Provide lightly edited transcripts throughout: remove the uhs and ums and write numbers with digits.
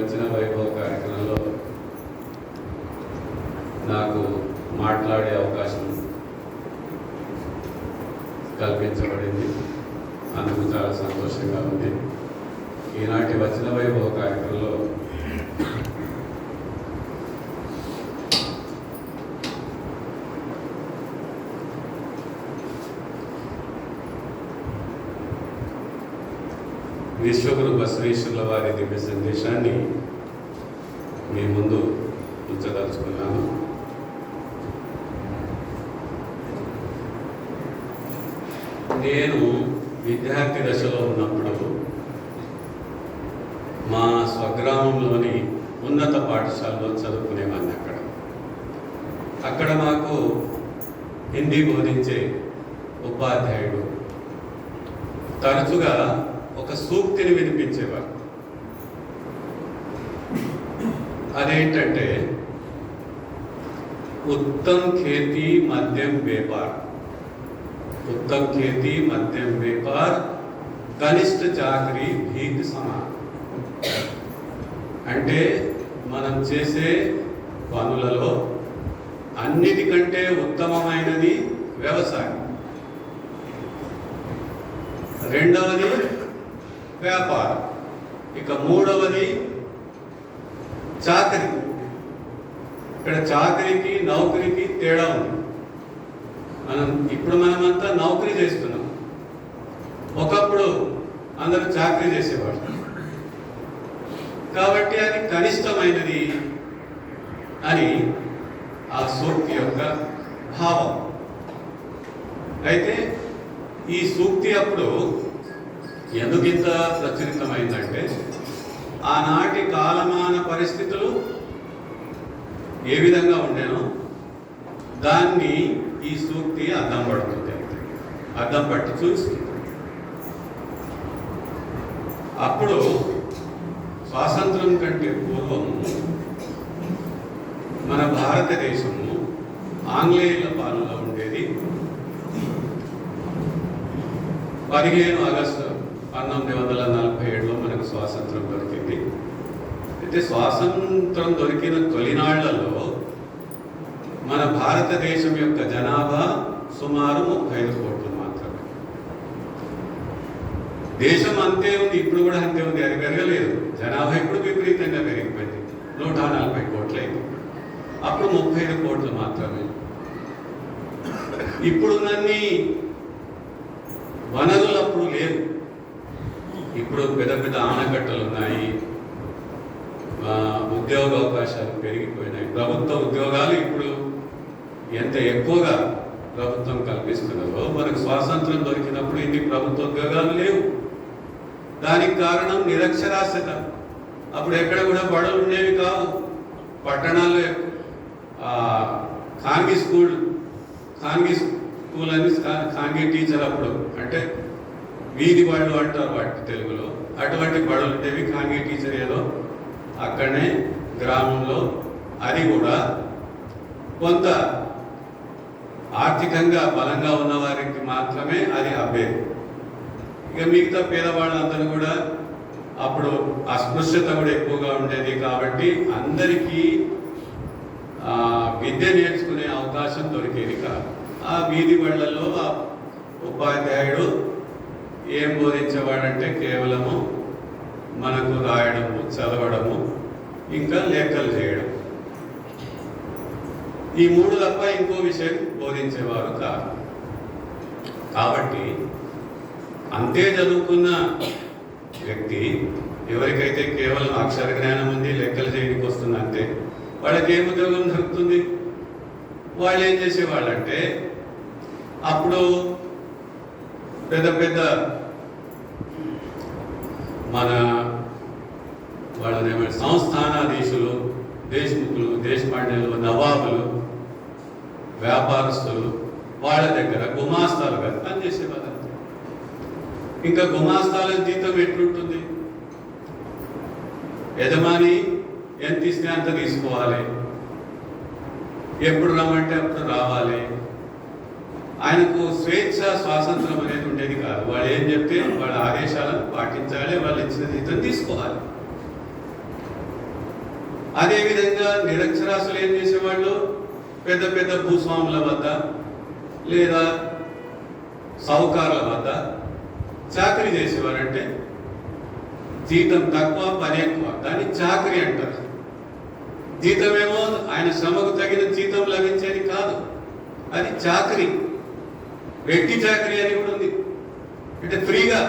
వచ్చిన వైభవ కార్యక్రమంలో నాకు మాట్లాడే అవకాశం కల్పించబడింది. అందుకు చాలా సంతోషంగా ఉంది. ఈనాటి వచ్చిన వైభవ కార్యక్రమంలో విశ్వగురు బసవేశ్వరుల వారి దివ్య సందేశాన్ని మీ ముందు ఉంచదలుచుకున్నాను. నేను విద్యార్థి దశలో ఉన్నప్పుడు మా స్వగ్రామంలోని ఉన్నత పాఠశాలలో చదువుకునేవాడిని. అక్కడ మాకు హిందీ బోధించే ఉపాధ్యాయుడు తరచుగా ఒక సూక్తిని వినిపించేవారు. అదేంటంటే, ఉత్తమ్ ఖేతీ మధ్యం వ్యాపార్, ఉత్తమ్ ఖేతీ మధ్యం వ్యాపార్, కనిష్ట చాకరీ భీక్ సమాన్. అంటే మనం చేసే పనులలో అన్నిటికంటే ఉత్తమమైనది వ్యవసాయం, రెండవది వ్యాపారం, ఇక మూడవది చాకరీ. ఇక్కడ చాకరీకి నౌకరీకి తేడా ఉంది. మనమంతా నౌకరీ చేస్తున్నాం. ఒకప్పుడు అందరూ చాకరీ చేసేవాడు. కాబట్టి అది కనిష్టమైనది అని ఆ సూక్తి యొక్క భావం. అయితే ఈ సూక్తి అప్పుడు ఎందుకు ఇంత ప్రచురితమైందంటే, ఆనాటి కాలమాన పరిస్థితులు ఏ విధంగా ఉండేనో దాన్ని ఈ సూక్తి అద్దం పడుతుంది, అద్దం పట్టి చూస్తుంది. అప్పుడు స్వాతంత్రం కంటే పూర్వం మన భారతదేశము ఆంగ్లేయుల పాలనలో ఉండేది. 15 ఆగస్టు 1947లో మనకు స్వాతంత్రం దొరికింది. అయితే స్వాతంత్రం దొరికిన తొలినాళ్లలో మన భారతదేశం యొక్క జనాభా సుమారు 35 కోట్లు మాత్రమే. దేశం అంతే ఉంది, ఇప్పుడు కూడా అంతే ఉంది, అది పెరగలేదు. జనాభా ఇప్పుడు విపరీతంగా పెరిగిపోయింది, 140 కోట్లు అయింది. అప్పుడు 35 కోట్లు మాత్రమే. ఇప్పుడున్నన్ని వనరులు అప్పుడు లేవు. ఇప్పుడు పెద్ద పెద్ద ఆనకట్టలు ఉన్నాయి, ఉద్యోగ అవకాశాలు పెరిగిపోయినాయి. ప్రభుత్వ ఉద్యోగాలు ఇప్పుడు ఎంత ఎక్కువగా ప్రభుత్వం కల్పిస్తున్నదో, మనకు స్వాతంత్రం దొరికినప్పుడు ఇన్ని ప్రభుత్వ ఉద్యోగాలు లేవు. దానికి కారణం నిరక్షరాస్యత. అప్పుడు ఎక్కడ కూడా బడులు ఉండేవి కావు. పట్టణాల్లో ఖాంగీ స్కూల్ అని ఖాంగీ టీచర్ అప్పుడు, అంటే వీధి బళ్ళు అంటారు వాటి తెలుగులో, అటువంటి బడులు ఉండేవి. ఖాంగీ టీచర్ ఏదో అక్కడనే గ్రామంలో, అది కూడా కొంత ఆర్థికంగా బలంగా ఉన్న వారికి మాత్రమే అది అబ్బేది. ఇక మిగతా పేదవాళ్ళందరూ కూడా అప్పుడు అస్పృశ్యత కూడా ఎక్కువగా ఉండేది. కాబట్టి అందరికీ విద్య నేర్చుకునే అవకాశం దొరికేది కాదు. ఆ వీధి బళ్ళల్లో ఆ ఉపాధ్యాయుడు ఏం బోధించేవాడంటే కేవలము మనకు రాయడము, చదవడము, ఇంకా లెక్కలు చేయడం, ఈ 3 తప్ప ఇంకో విషయం బోధించేవారు కాదు. కాబట్టి అంతే చదువుకున్న వ్యక్తి, ఎవరికైతే కేవలం అక్షర జ్ఞానం ఉంది, లెక్కలు చేయడానికి వస్తుంది అంతే, వాళ్ళకి ఏం ఉద్యోగం దొరుకుతుంది? వాళ్ళు ఏం చేసేవాళ్ళంటే, అప్పుడు పెద్ద పెద్ద మన వాళ్ళని సంస్థానాధీశులు, దేశముఖులు, దేశపాండ్యులు, నవాబులు, వ్యాపారస్తులు, వాళ్ళ దగ్గర గుమాస్తాలుగా పనిచేసేవాళ్ళు. ఇంకా గుమాస్తాల జీతం ఎట్లుంటుంది? యజమాని ఎంత ఇస్తే అంత తీసుకోవాలి, ఎప్పుడు రమ్మంటే అప్పుడు రావాలి. ఆయనకు స్వేచ్ఛ, స్వాతంత్రం అనేది ఉండేది కాదు. వాళ్ళు ఏం చెప్తే వాళ్ళ ఆదేశాలను పాటించాలి, వాళ్ళు ఇచ్చిన జీతం తీసుకోవాలి. అదేవిధంగా నిరక్షరాస్యులు ఏం చేసేవాళ్ళు, పెద్ద పెద్ద భూస్వాముల వద్ద లేదా సౌకారుల వద్ద చాకరీ చేసేవారంటే జీతం తక్కువ పని ఎక్కువ, దాన్ని చాకరీ అంటారు. జీతమేమో ఆయన శ్రమకు తగిన జీతం లభించేది కాదు, అది చాకరీ. వెట్టి చాకరీ అని కూడా ఉంది, అంటే ఫ్రీగా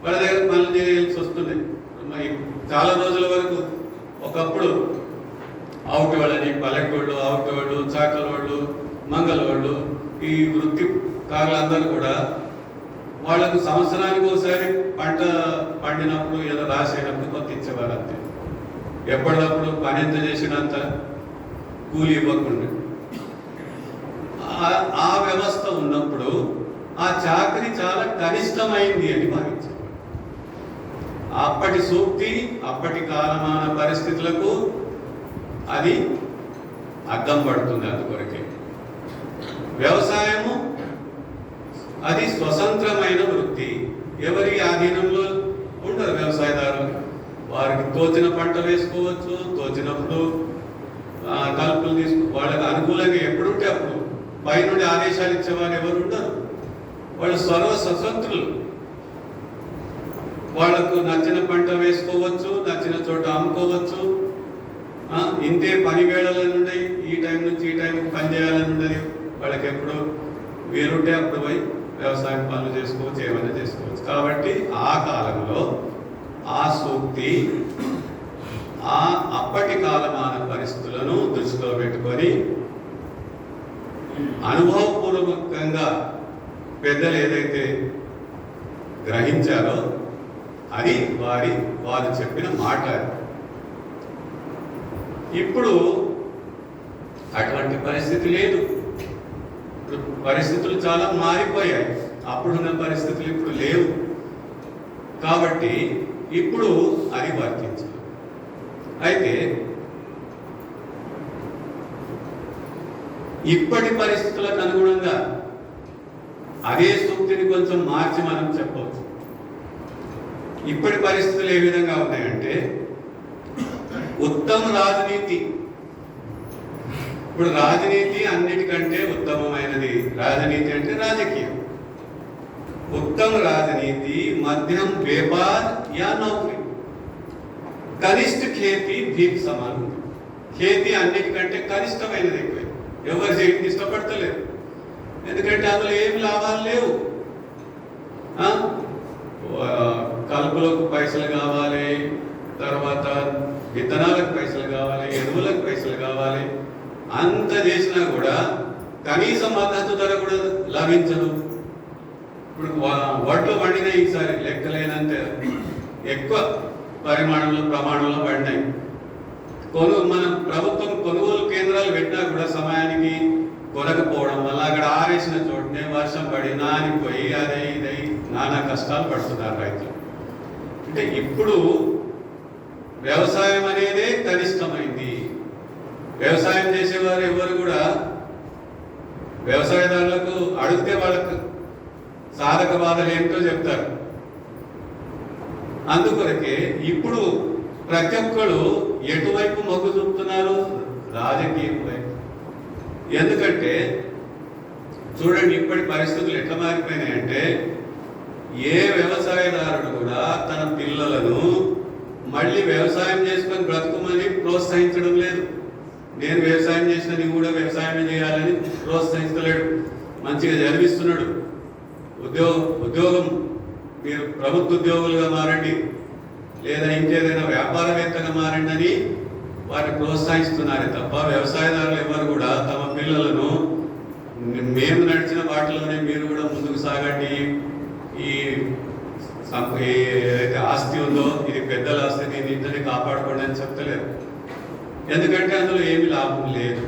వాళ్ళ దగ్గర పనులు చేయాల్సి వస్తుంది. చాలా రోజుల వరకు ఒకప్పుడు ఆవుటి వాళ్ళని, పల్లెటూళ్ళు, ఆవుటి వాళ్ళు, చాకల వాళ్ళు, మంగళ వాళ్ళు, ఈ వృత్తికారులందరూ కూడా వాళ్లకు సంవత్సరానికి ఒకసారి పంట పండినప్పుడు ఏదో రాసైనప్పుడు కొంత ఇచ్చేవారు అంతే. ఎప్పటికప్పుడు పని ఎంత చేసినంత కూలి ఇవ్వకుండా ఆ వ్యవస్థ ఉన్నప్పుడు ఆ చాకరీ చాలా కనిష్టమైంది అని భావించారు. అప్పటి సూక్తి, అప్పటి కాలమాన పరిస్థితులకు అది అద్దం పడుతుంది. అందుకొరకే వ్యవసాయము అది స్వతంత్రమైన వృత్తి, ఎవరి ఆధీనంలో ఉండరు వ్యవసాయదారులు. వారికి తోచిన పంట వేసుకోవచ్చు, తోచినప్పుడు కలుపులు వాళ్ళకి అనుకూలంగా ఎప్పుడుంటే అప్పుడు పైనుండి ఆదేశాలు ఇచ్చేవారు ఎవరు ఉండరు. వాళ్ళు స్వతంత్రులు, వాళ్లకు నచ్చిన పంట వేసుకోవచ్చు, నచ్చిన చోట అమ్ముకోవచ్చు. ఇంతే పని వేళలని ఉండయి, ఈ టైం నుంచి ఈ టైంకి పని చేయాలని ఉండదు. వాళ్ళకి ఎప్పుడు వీలుంటే అప్పుడు పోయి వ్యవసాయం పనులు చేసుకోవచ్చు, ఏమైనా చేసుకోవచ్చు. కాబట్టి ఆ కాలంలో ఆ సూక్తి ఆ అప్పటి కాలమాన పరిస్థితులను దృష్టిలో పెట్టుకొని అనుభవపూర్వకంగా పెద్దలు ఏదైతే గ్రహించారో అది వారు చెప్పిన మాట. ఇప్పుడు అటువంటి పరిస్థితి లేదు. పరిస్థితులు చాలా మారిపోయాయి. అప్పుడున్న పరిస్థితులు ఇప్పుడు లేవు. కాబట్టి ఇప్పుడు అది వర్తించాలి. అయితే ఇప్పటి పరిస్థితులకు అనుగుణంగా అదే సూక్తిని కొంచెం మార్చి మనం చెప్పవచ్చు. ఇప్పటి పరిస్థితులు ఏ విధంగా ఉన్నాయంటే, ఉత్తమ రాజనీతి. ఇప్పుడు రాజనీతి అన్నిటికంటే ఉత్తమమైనది. రాజనీతి అంటే రాజకీయం. उत्तम राजनीति, मध्यम व्यापार या नौकरी, कनिष्ठ खेती भीख समान. खेती అన్నిటికంటే కనిష్టమైనది ఎక్కువ. ఎవరు చేయడానికి ఇష్టపడతలేరు, ఎందుకంటే అందులో ఏం లాభాలు లేవు. కలుపులకు పైసలు కావాలి, తర్వాత విత్తనాలకు పైసలు కావాలి, ఎరువులకు పైసలు కావాలి. అంత చేసినా కూడా కనీస మద్దతు ధర కూడా లభించదు. ఇప్పుడు వడ్లు పండిన ఈసారి లెక్కలేనంత ఎక్కువ ప్రమాణంలో పడినాయి. మన ప్రభుత్వం కొనుగోలు కేంద్రాలు పెట్టినా కూడా సమయానికి కొనకపోవడం వల్ల అక్కడ ఆరేసిన చోటనే వర్షం పడి నానిపోయి అదే ఇదై నానా కష్టాలు పడుతున్నారు రైతులు. అంటే ఇప్పుడు వ్యవసాయం అనేదే కనిష్టమైంది. వ్యవసాయం చేసేవారు ఎవరు కూడా వ్యవసాయదారులకు అడిగితే వాళ్ళకు సాధక బాధలు ఏమిటో చెప్తారు. అందుకొరకే ఇప్పుడు ప్రతి ఒక్కరు ఎటువైపు మొగ్గు చూపుతున్నారు? రాజకీయం వైపు. ఎందుకంటే చూడండి, ఇప్పటి పరిస్థితులు ఎట్లా మారిపోయినాయంటే, ఏ వ్యవసాయదారుడు కూడా తన పిల్లలను మళ్ళీ వ్యవసాయం చేసుకొని బ్రతుకుమని ప్రోత్సహించడం లేదు. నేను వ్యవసాయం చేసిన నీవు కూడా వ్యవసాయం చేయాలని ప్రోత్సహించలేడు. మంచిగా చదివిస్తున్నాడు. ఉద్యోగం మీరు ప్రభుత్వ ఉద్యోగులుగా మారండి, లేదా ఇంకేదైనా వ్యాపారవేత్తగా మారండి అని వారిని ప్రోత్సహిస్తున్నారే తప్ప వ్యవసాయదారులు ఎవరు కూడా తమ పిల్లలను మేము నడిచిన వాటిలోనే మీరు కూడా ముందుకు సాగండి, ఈ ఏదైతే ఆస్తి ఉందో ఇది పెద్దల ఆస్తి, దీన్ని ఇంటిని కాపాడుకోండి అని చెప్తలేరు. ఎందుకంటే అందులో ఏమి లాభం లేదు.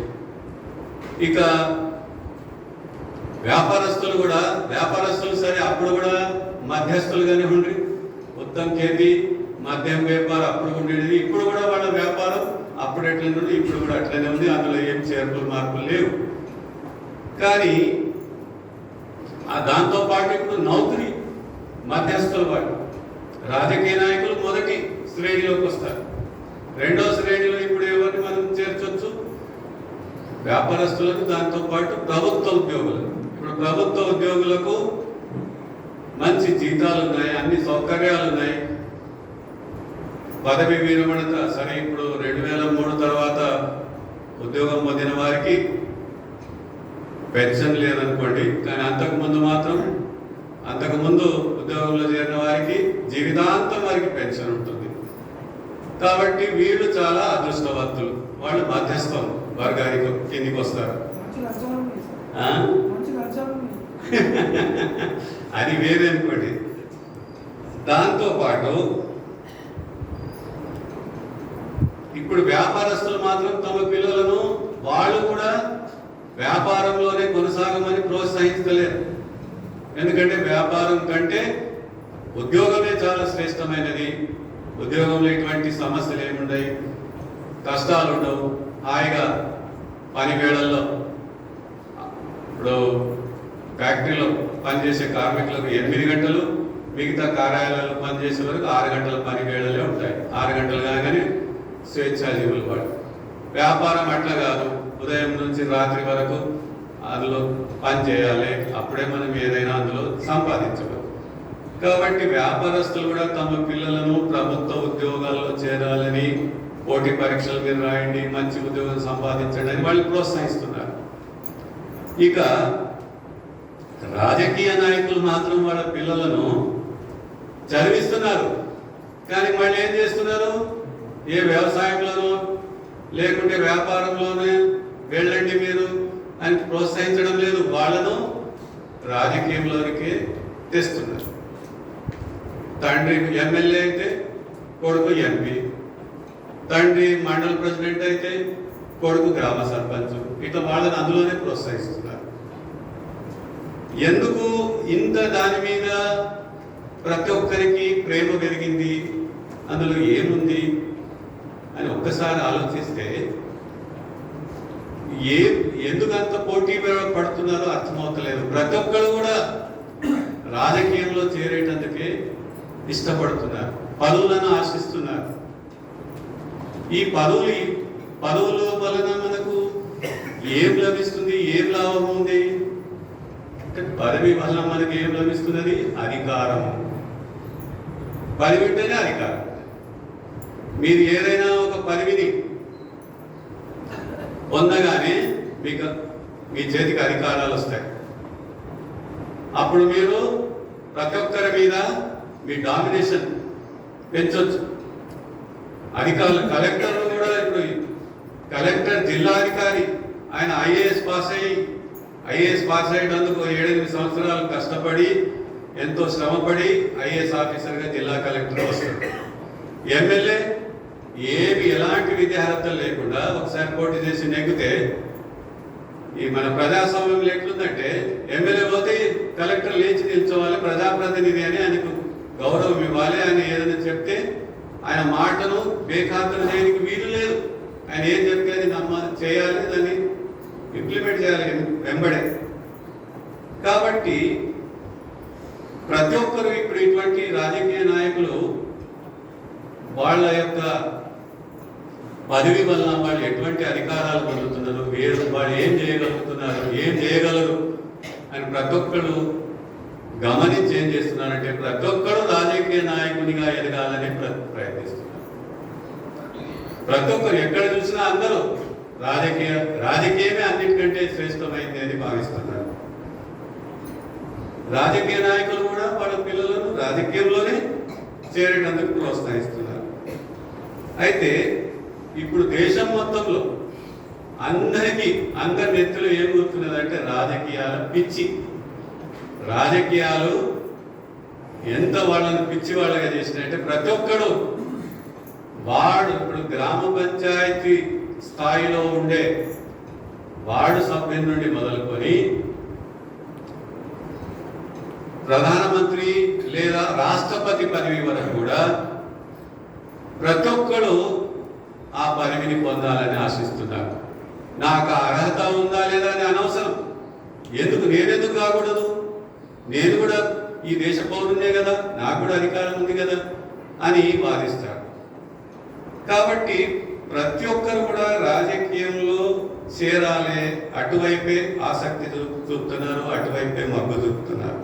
ఇక వ్యాపారస్తులు సరే, అప్పుడు కూడా మధ్యస్థులుగానే ఉండి మొత్తం खेती మధ్యం వ్యాపారం అప్పుడు ఉండేది. ఇప్పుడు కూడా వాళ్ళ వ్యాపారం అప్పుడు ఎట్లనే ఉంది, ఇప్పుడు కూడా అట్లనే ఉంది. అందులో ఏం చేర్పులు మార్పులు లేవు. కానీ దాంతో పాటు ఇప్పుడు నౌకరీ మధ్యస్థుల వాళ్ళు, రాజకీయ నాయకులు మొదటి శ్రేణిలోకి వస్తారు. రెండో శ్రేణిలో వ్యాపారస్తులకు, దాంతో పాటు ప్రభుత్వ ఉద్యోగులకు. ఇప్పుడు ప్రభుత్వ ఉద్యోగులకు మంచి జీతాలు ఉన్నాయి, అన్ని సౌకర్యాలు ఉన్నాయి. పదవి విరమణ సరే, ఇప్పుడు 2003 తర్వాత ఉద్యోగం పొందిన వారికి పెన్షన్ లేదనుకోండి, కానీ అంతకుముందు ఉద్యోగంలో చేరిన వారికి జీవితాంతం వారికి పెన్షన్ ఉంటుంది. కాబట్టి వీళ్ళు చాలా అదృష్టవంతులు, వాళ్ళు మధ్యస్థం వర్గానికి కిందికి వస్తారు. అది వేరే అనుకోండి. దాంతోపాటు ఇప్పుడు వ్యాపారస్తులు మాత్రం తమ పిల్లలను వాళ్ళు కూడా వ్యాపారంలోనే కొనసాగమని ప్రోత్సహించలేరు. ఎందుకంటే వ్యాపారం కంటే ఉద్యోగమే చాలా శ్రేష్టమైనది. ఉద్యోగంలో ఎటువంటి సమస్యలు ఏముండవు, కష్టాలు ఉండవు. హాయిగా పని వేళల్లో, ఇప్పుడు ఫ్యాక్టరీలో పనిచేసే కార్మికులకు 8 గంటలు, మిగతా కార్యాలయాల్లో పనిచేసే వరకు 6 గంటల పని వేళలే ఉంటాయి. 6 గంటలు కాగానే స్వేచ్ఛాజీవులు వాడు. వ్యాపారం అట్లా కాదు, ఉదయం నుంచి రాత్రి వరకు అందులో పని చేయాలి, అప్పుడే మనం ఏదైనా అందులో సంపాదించగలం. కాబట్టి వ్యాపారస్తులు కూడా తమ పిల్లలను ప్రభుత్వ ఉద్యోగాల్లో చేరాలని, పోటీ పరీక్షల మీద రాయండి, మంచి ఉద్యోగం సంపాదించండి అని వాళ్ళు ప్రోత్సహిస్తున్నారు. ఇక రాజకీయ నాయకులు మాత్రం వాళ్ళ పిల్లలను చదివిస్తున్నారు, కానీ వాళ్ళు ఏం చేస్తున్నారు? ఏ వ్యవసాయంలోనో లేకుంటే వ్యాపారంలోనే వెళ్ళండి మీరు అని ప్రోత్సహించడం లేదు, వాళ్ళను రాజకీయంలోనికి తెస్తున్నారు. తండ్రి ఎమ్మెల్యే అయితే కొడుకు ఎంపీ, తండ్రి మండల ప్రెసిడెంట్ అయితే కొడుకు గ్రామ సర్పంచ్, ఇట్లా వాళ్ళని అందులోనే ప్రోత్సహిస్తున్నారు. ఎందుకు ఇంత దాని మీద ప్రతి ఒక్కరికి ప్రేమ పెరిగింది, అందులో ఏముంది అని ఒక్కసారి ఆలోచిస్తే ఎందుకంత పోటీ పడుతున్నారో అర్థమవుతలేదు. ప్రతి ఒక్కరు కూడా రాజకీయంలో చేరేటందుకే ఇష్టపడుతున్నారు, పదవులను ఆశిస్తున్నారు. ఈ పదవుల వలన మనకు ఏం లభిస్తుంది, ఏం లాభం ఉంది? పదవి వలన మనకి ఏం లభిస్తున్నది? అధికారం. పదవి ఉంటేనే అధికారం. మీరు ఏదైనా ఒక పదవిని పొందగానే మీ చేతికి అధికారాలు వస్తాయి. అప్పుడు మీరు ప్రతి ఒక్కరి మీద మీ డామినేషన్ పెంచవచ్చు. అధికారులు, కలెక్టర్ కూడా, ఇప్పుడు కలెక్టర్ జిల్లాధికారి, ఆయన ఐఏఎస్ పాస్ అయ్యేటందుకు 7-8 సంవత్సరాలు కష్టపడి ఎంతో శ్రమపడి ఐఏఎస్ ఆఫీసర్గా జిల్లా కలెక్టర్ వస్తాడు. ఎమ్మెల్యే ఎలాంటి విద్యార్హతలు లేకుండా ఒకసారి పోటీ చేసి నెగ్గితే, ఈ మన ప్రజాస్వామ్యంలో ఎట్లుందంటే ఎమ్మెల్యే పోతే కలెక్టర్ లేచి నిల్చోవాలి, ప్రజాప్రతినిధి అని ఆయనకు గౌరవం ఇవ్వాలి. ఆయన ఏదైనా చెప్తే ఆయన మాటను బేఖాతరు చేయడానికి వీలు లేదు. ఆయన ఏం చెప్తే అది చేయాలి, దాన్ని ఇంప్లిమెంట్ చేయాలి వెంబడే. కాబట్టి ప్రతి ఒక్కరు ఇప్పుడు ఇటువంటి రాజకీయ నాయకులు వాళ్ళ యొక్క పదవి వలన వాళ్ళు ఎటువంటి అధికారాలు పొందుతున్నారు, వాళ్ళు ఏం చేయగలుగుతున్నారు, ఏం చేయగలరు అని ప్రతి ఒక్కరు గమనించి ఏం చేస్తున్నారంటే ప్రతి ఒక్కరు రాజకీయ నాయకునిగా ఎదగాలని ప్రయత్నిస్తున్నారు. ప్రతి ఒక్కరు ఎక్కడ చూసినా అందరూ రాజకీయమే అన్నిటికంటే శ్రేష్టమైంది అని భావిస్తున్నారు. రాజకీయ నాయకులు కూడా వాళ్ళ పిల్లలను రాజకీయంలోనే చేరేటందుకు ప్రోత్సహిస్తున్నారు. అయితే ఇప్పుడు దేశం మొత్తంలో అందరి నెత్తులు ఏం గుర్తున్నదంటే రాజకీయాల పిచ్చి. రాజకీయాలు ఎంత వాళ్ళని పిచ్చి వాళ్ళగా చేసినాయంటే ప్రతి ఒక్కడు వాడు ఇప్పుడు గ్రామ పంచాయతీ స్థాయిలో ఉండే వార్డు సభ్యుల నుండి మొదలుకొని ప్రధానమంత్రి లేదా రాష్ట్రపతి పదవి వరకు కూడా ప్రతి ఒక్కడు ఆ పదవిని పొందాలని ఆశిస్తున్నారు. నాకు అర్హత ఉందా లేదా అని అనవసరం. నేనెందుకు కాకూడదు? నేను కూడా ఈ దేశ పౌరునే కదా, నాకు కూడా అధికారం ఉంది కదా అని వాదిస్తారు. కాబట్టి ప్రతి ఒక్కరు కూడా రాజకీయంలో చేరాలే అటువైపే ఆసక్తి చూపుతున్నారు, అటువైపే మగ్గు చూపుతున్నారు.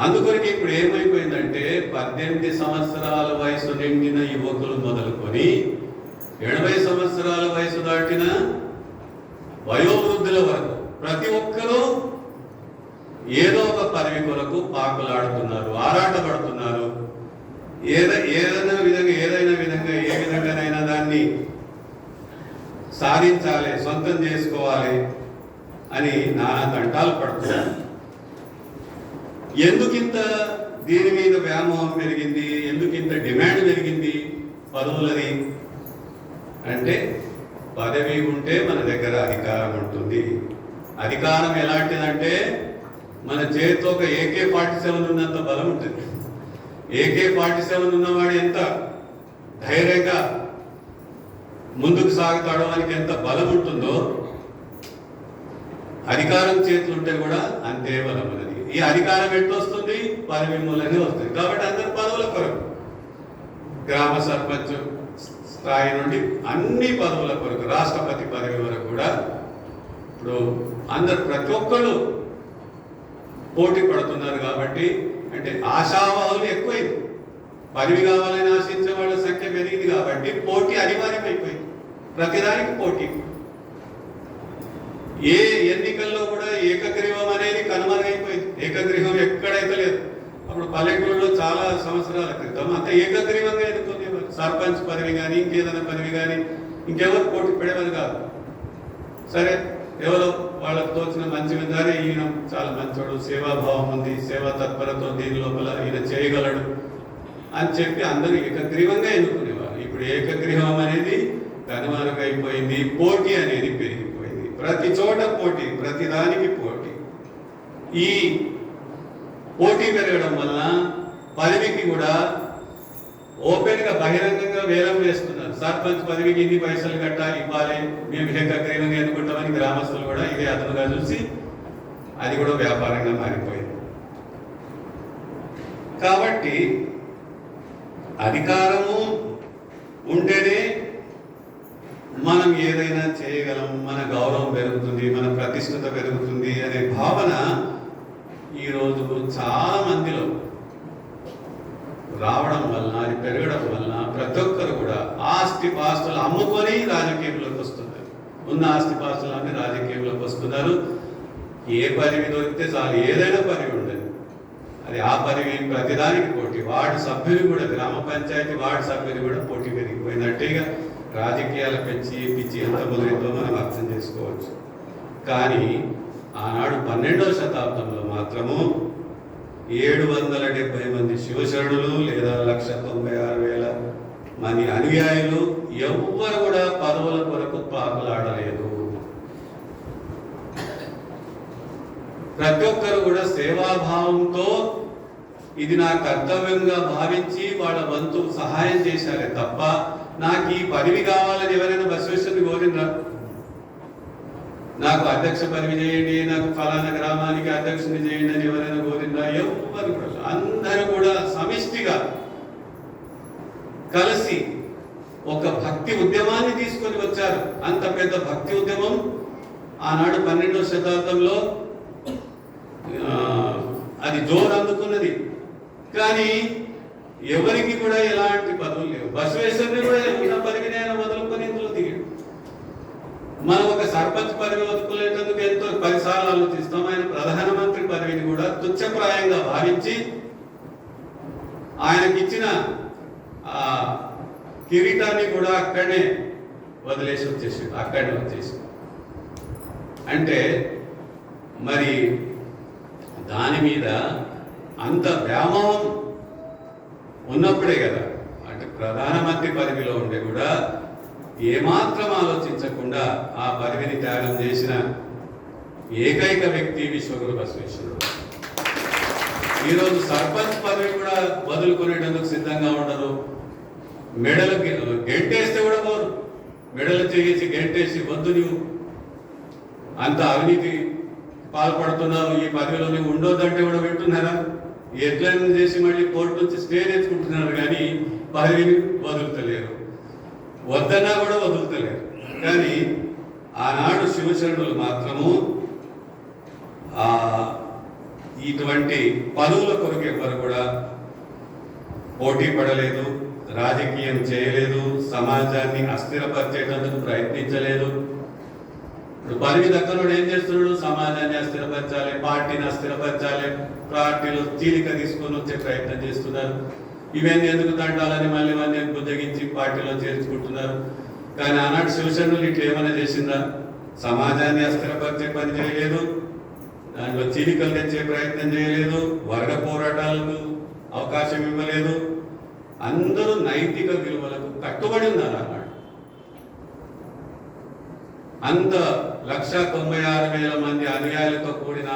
అందుకొరికి ఇప్పుడు ఏమైపోయిందంటే 18 సంవత్సరాల వయసు నిండిన యువకులు మొదలుకొని 80 సంవత్సరాల వయసు దాటిన వయోవృద్ధుల వరకు ప్రతి ఒక్కరూ ఏదో ఒక పదవి కొరకు పాకులాడుతున్నారు, ఆరాటపడుతున్నారు. ఏదైనా విధంగా ఏ విధంగానైనా దాన్ని సాధించాలి, సొంతం చేసుకోవాలి అని నానా తంటాలు పడుతున్నారు. ఎందుకింత దీని మీద వ్యామోహం పెరిగింది, ఎందుకింత డిమాండ్ పెరిగింది పదవులది అంటే, పదవి ఉంటే మన దగ్గర అధికారం ఉంటుంది. అధికారం ఎలాంటిదంటే మన చేతితో ఒక AK-47 ఉన్నంత బలం ఉంటుంది. AK-47 ఉన్నవాడు ఎంత ధైర్యంగా ముందుకు సాగుతాడో వానికి ఎంత బలం ఉంటుందో, అధికారం చేతులు ఉంటే కూడా అంతే బలం ఉన్నది. ఈ అధికారం ఎట్లా వస్తుంది? పదవి మూలనే వస్తుంది. కాబట్టి అందరు పదవుల కొరకు, గ్రామ సర్పంచ్ స్థాయి నుండి అన్ని పదవుల కొరకు, రాష్ట్రపతి పదవి వరకు కూడా ఇప్పుడు అందరు ప్రతి ఒక్కళ్ళు పోటీ పడుతున్నారు. కాబట్టి అంటే ఆశావాహులు ఎక్కువైంది, పదవి కావాలని ఆశించే వాళ్ళ సంఖ్య పెరిగింది. కాబట్టి పోటీ అనివార్యమైపోయింది, ప్రతిదానికి పోటీ. ఏ ఎన్నికల్లో కూడా ఏకగ్రీవం అనేది కనుమరుగైపోయింది. ఏకగ్రీవం ఎక్కడైతే లేదు. అప్పుడు పల్లెటూరులో చాలా సంవత్సరాల క్రితం అంత ఏకగ్రీవంగా ఎన్నుకునేవారు. సర్పంచ్ పదవి కానీ ఇంకేదైనా పదవి కానీ ఇంకెవరు పోటీ పడేవారు కాదు. సరే, ఎవరో వాళ్ళకు తోచిన మంచి విధానే ఈయన చాలా మంచోడు, సేవాభావం ఉంది, సేవా తత్పరతో దీని లోపల ఈయన చేయగలడు అని చెప్పి అందరూ ఏకగ్రీవంగా ఎన్నుకునేవారు. ఇప్పుడు ఏకగ్రీవం అనేది కనుమరుగైపోయింది. పోటీ అనేది పెరిగిపోయింది. ప్రతి చోట పోటీ, ప్రతి దానికి పోటీ. ఈ పోటీ పెరగడం వలన పదవికి కూడా ఓపెన్ గా బహిరంగంగా వేలం వేస్తున్నారు. సర్పంచ్ పదవికి ఇన్ని పైసలు ఇవ్వాలి, మేము ఏకగ్రీవంగా ఎన్నుకుంటామని గ్రామస్తులు కూడా ఇదే అదనుగా చూసి అది కూడా వ్యాపారంగా మారిపోయింది. కాబట్టి అధికారము ఉంటేనే మనం ఏదైనా చేయగలం, మన గౌరవం పెరుగుతుంది, మన ప్రతిష్టత పెరుగుతుంది అనే భావన ఈరోజు చాలా మందిలో రావడం వలన, అది పెరగడం వలన ప్రతి ఒక్కరు కూడా ఆస్తిపాస్తులు అమ్ముకొని రాజకీయంలోకి వస్తున్నారు. ఉన్న ఆస్తిపాస్తులన్నీ రాజకీయంలోకి వస్తున్నారు. ఏ పదవి దొరికితే చాలు, ఏదైనా పదవి ఉండదు, అది ఆ పదవి ప్రతిదానికి పోటీ. వార్డు సభ్యులు కూడా, గ్రామ పంచాయతీ వార్డు సభ్యులు కూడా పోటీ పెరిగిపోయిందంటే ఇక రాజకీయాల పిచ్చి ఎంత మొదలైందో మనం అర్థం చేసుకోవచ్చు. కానీ ఆనాడు 12వ శతాబ్దంలో మాత్రము 770 మంది శివశరణులు లేదా 1,96,000 మంది అనుయాయులు ఎవ్వరు కూడా పదవుల కొరకు పాకులాడలేదు. ప్రతి ఒక్కరు కూడా సేవాభావంతో ఇది నా కర్తవ్యంగా భావించి వాళ్ళ వంతు సహాయం చేశారే తప్ప, నాకు ఈ పదవి కావాలని ఎవరైనా బసవేశ్వరుని కోరినరా? నాకు అధ్యక్ష పదవి చేయండి, నాకు ఫలానా గ్రామానికి అధ్యక్షుని చేయండి అని ఎవరైనా కోరినరా? ఎవరు కూడా. అందరూ కూడా సమిష్టిగా కలిసి ఒక భక్తి ఉద్యమాన్ని తీసుకొని వచ్చారు. అంత పెద్ద భక్తి ఉద్యమం ఆనాడు 12వ శతాబ్దంలో అది జోరు అందుకున్నది. కానీ ఎవరికి కూడా ఎలాంటి పదవులు లేవు. బసవేశ్వరుని కూడా ఉన్న పదవిని ఆయన వదులుకొని ఇందులో దిగాడు. మనం ఒక సర్పంచ్ పదవి వదులుకునేందుకు ఎంతో 10 సార్లు ఆలోచిస్తాం. ఆయన ప్రధానమంత్రి పదవిని కూడా తుచ్చప్రాయంగా భావించి ఆయనకిచ్చిన కిరీటాన్ని కూడా అక్కడనే వదిలేసి వచ్చేసి అక్కడనే వచ్చేసి. అంటే మరి దాని మీద అంత వ్యామోహం ఉన్నప్పుడే కదా, అంటే ప్రధానమంత్రి పదవిలో ఉండే కూడా ఏమాత్రం ఆలోచించకుండా ఆ పదవిని త్యాగం చేసిన ఏకైక వ్యక్తి విశ్వగురు బసవేశ్వరుడు. ఈరోజు సర్పంచ్ పదవి కూడా వదులుకునేటందుకు సిద్ధంగా ఉండరు. మెడలు గెంటేస్తే కూడా పోరు. మెడలు చేసి గెంటేసి వద్దు, నువ్వు అంత అవినీతి పాల్పడుతున్నావు, ఈ పదవిలో నువ్వు ఉండొద్దంటే కూడా వింటున్నారా? ఎట్లయినా చేసి మళ్ళీ కోర్టు నుంచి స్టే తెచ్చుకుంటున్నారు, కానీ పదవిని వదులుతలేరు. వద్దన్నా కూడా వదులుతలేరు. కానీ ఆనాడు శివశరణులు మాత్రము ఇటువంటి పదవుల కొరకు ఎవరు కూడా పోటీ పడలేదు, రాజకీయం చేయలేదు, సమాజాన్ని అస్థిరపరిచేటందుకు ప్రయత్నించలేదు. ఇప్పుడు పదవి దక్కనుడు ఏం చేస్తున్నాడు? సమాజాన్ని అస్థిరపరచాలి, పార్టీని అస్థిరపరచాలి, పార్టీలో చీలిక తీసుకొని వచ్చే ప్రయత్నం చేస్తున్నారు. ఇవన్నీ ఎందుకు తంటాలని మళ్ళీ ఇవన్నీ బుజ్జగించి పార్టీలో చేర్చుకుంటున్నారు. కానీ ఆనాడు శివశరణులు ఇట్లా ఏమైనా చేసిందా? సమాజాన్ని అస్థిరపరిచే పని చేయలేదు, దాంట్లో చీలికలు తెచ్చే ప్రయత్నం చేయలేదు, వర్గ పోరాటాలకు అవకాశం ఇవ్వలేదు. అందరూ నైతిక విలువలకు కట్టుబడి ఉన్నారు అన్నాడు. అంత 196,000 మంది అనుయాయులతో కూడిన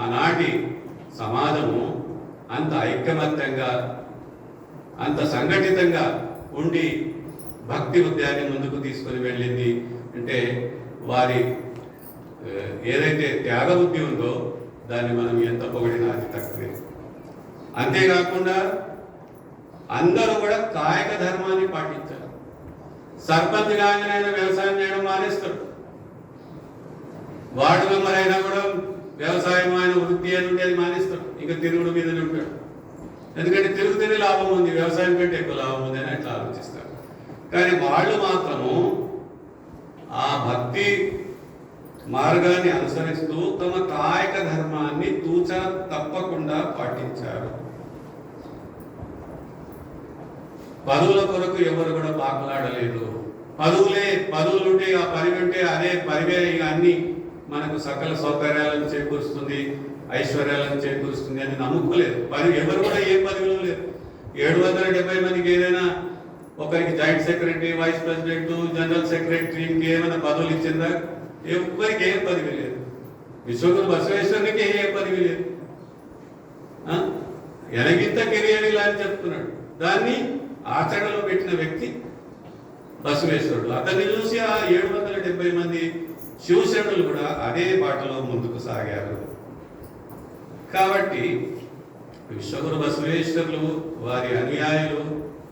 ఆనాటి సమాజము అంత ఐకమత్యంగా, అంత సంఘటితంగా ఉండి భక్తి ఉద్యాన్ని ముందుకు తీసుకొని వెళ్ళింది అంటే వారి ఏదైతే త్యాగ బుద్ధి ఉందో దాన్ని మనం ఎంత పొగిడినా అది తక్కువే. అంతేకాకుండా అందరూ కూడా కాయక ధర్మాన్ని పాటించారు. సర్పంచ్ కాగానే వ్యవసాయం చేయడం మానేస్తాడు. వార్డు మెంబర్ అయినా కూడా వ్యవసాయం ఆయన వృత్తి అని ఉండేది మానేస్తాడు, ఇంకా తిరుగుడు మీదనే ఉంటాడు. ఎందుకంటే తిరుగుతూనే లాభం ఉంది, వ్యవసాయం కంటే ఎక్కువ లాభం ఉంది అని అట్లా ఆలోచిస్తారు. కానీ వాళ్ళు మాత్రము ఆ భక్తి మార్గాన్ని అనుసరిస్తూ తమ కాయక ధర్మాన్ని తూచా తప్పకుండా పాటించారు. పదవుల కొరకు ఎవరు కూడా పాకులాడలేదు. పదవులుంటే ఆ పదవి ఉంటే అదే పదవే ఇక అన్ని మనకు సకల సౌకర్యాలను చేకూరుస్తుంది, ఐశ్వర్యాలను చేకూరుస్తుంది అని నమ్ముకోలేదు. ఎవరు కూడా ఏ పదవిలో లేదు. 770 మందికి ఏదైనా ఒకరికి joint secretary, vice president, general secretary ఇంకేమైనా పదవులు ఇచ్చిందా? ఎవరికి ఏం పదవి లేదు. విశ్వగురు బసవేశ్వరునికి ఏ పదవి లేదు. ఎనగింత కెరియర్ ఇలా అని చెప్తున్నాడు. దాన్ని ఆచరణలో పెట్టిన వ్యక్తి బసవేశ్వరుడు. అతన్ని చూసి ఆ 770 మంది శివశరణులు కూడా అదే బాటలో ముందుకు సాగారు. కాబట్టి విశ్వగురు బసవేశ్వరులు వారి అనుయాయులు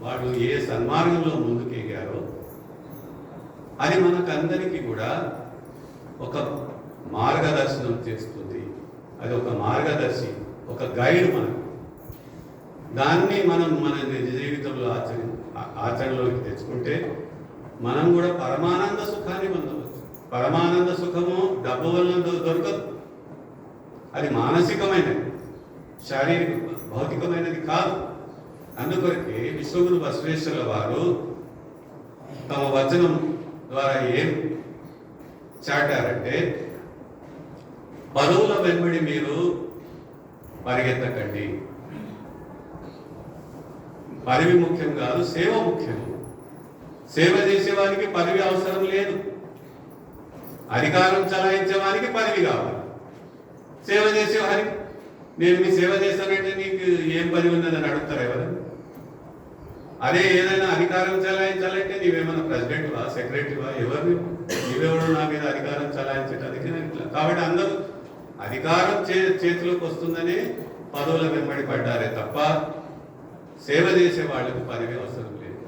వాళ్ళు ఏ సన్మార్గంలో ముందుకెగారో అది మనకందరికీ కూడా ఒక మార్గదర్శనం చేస్తుంది. అది ఒక మార్గదర్శి, ఒక గైడ్ మనకు. దాన్ని మనం మన నిజ జీవితంలో ఆచరణలోకి తెచ్చుకుంటే మనం కూడా పరమానంద సుఖాన్ని పొందవచ్చు. పరమానంద సుఖము డబ్బు వలన దొరకదు. అది మానసికమైనది, శారీరక భౌతికమైనది కాదు. అందుకొరకే విశ్వగురు బసవేశ్వరుల వారు తమ వచనం ద్వారా ఏం చాటారంటే, పదవుల వెంబడి మీరు పరిగెత్తకండి. పదవి ముఖ్యం కాదు, సేవ ముఖ్యం. సేవ చేసేవారికి పదవి అవసరం లేదు. అధికారం చలాయించే వారికి పదవి కావాలి. సేవ చేసేవారికి నేను మీ సేవ చేస్తానంటే నీకు ఏం పదవి ఉన్నదని అడుగుతారు ఎవరైనా? అదే ఏదైనా అధికారం చలాయించాలంటే నీవేమన్నా ప్రెసిడెంట్వా, సెక్రటరీవా, ఎవరు నీవెవరు నా మీద అధికారం చలాయించడానికి? ఇట్లా కాబట్టి అందరూ అధికారం చేతిలోకి వస్తుందని పదవుల వెంబడి పడ్డారే తప్ప సేవ చేసే వాళ్ళకి పదవి అవసరం లేదు.